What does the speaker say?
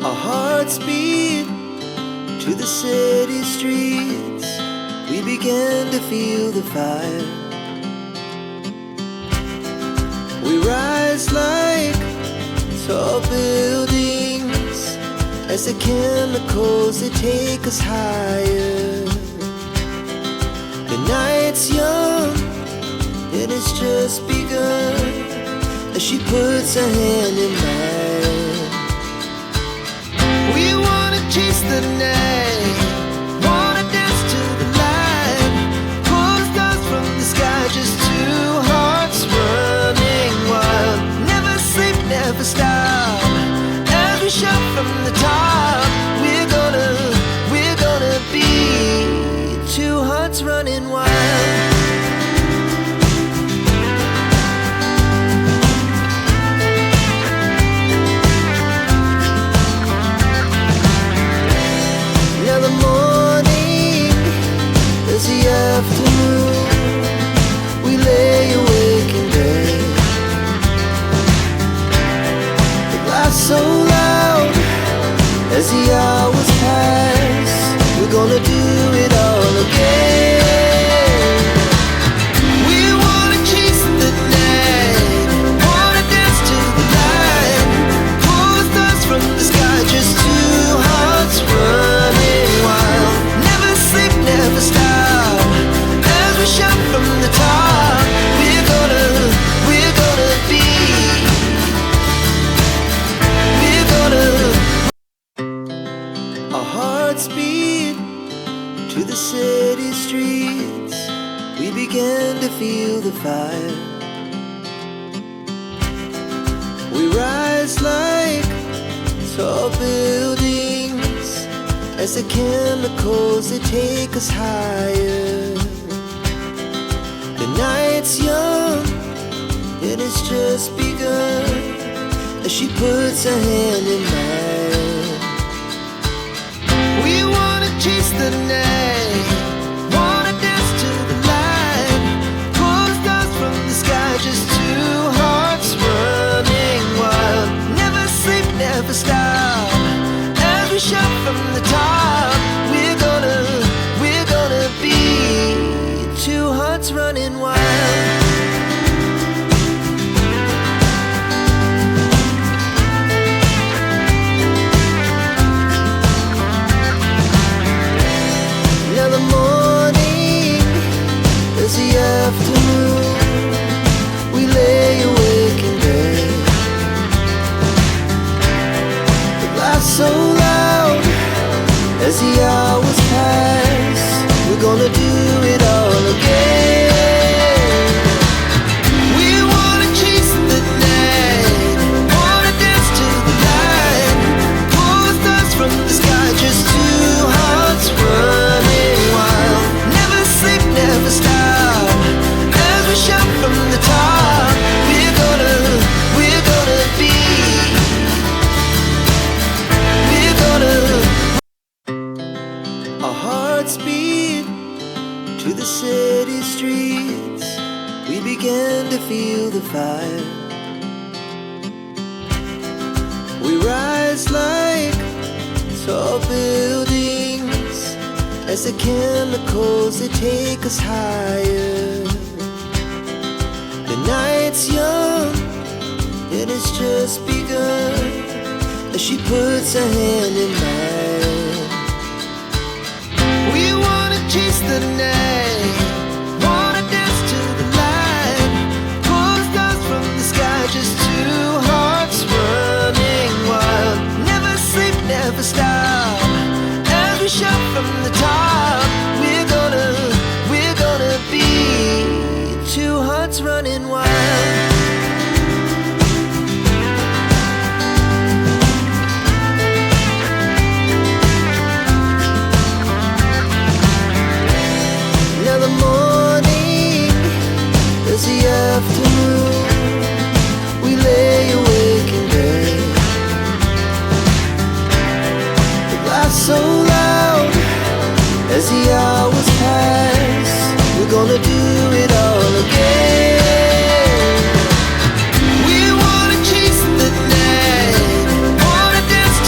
Our hearts beat to the city streets. We began to feel the fire. We rise like tall buildings as the chemicals, they take us higher. The night's young and it's just begun as she puts her hand in mine. We wanna chase the night, wanna dance to the light, pull stars from the sky, just two hearts running wild. Never sleep, never stop, as we shout from the top. We're gonna be two hearts running wild. Now the morning is the afternoon. We lay awake in bed. The glass so loud as the hours pass. We're gonna do it all again. We wanna chase the night, wanna dance to the light, pull stars from the sky, just two hearts running wild. Never sleep, never stop, as we shout from the top. We're gonna be, we're gonna. Our hearts beat to the city streets. We began to feel the fire. We rise like tall buildings as the chemicals, they take us higher. The night's young and it's just begun as she puts her hand in mine. We wanna chase the night, wanna dance to the light, pull stars from the sky, just two hearts running wild. Never sleep, never stop, as we shout from the top. We're gonna be two hearts running wild. Now the morning is the afternoon. We lay awake in bed. The glass so loud as the hours pass. We're gonna do it all again. We wanna chase the night, wanna dance to the light, pull stars from the sky, just two hearts running wild. Never sleep, never stop, as we shout from the top. We're gonna be, we're gonna. Our hearts beat to the city streets. We began to feel the fire. We rise like tall buildings as the chemicals, they take us higher. The night's young and it's just begun as she puts her hand in mine.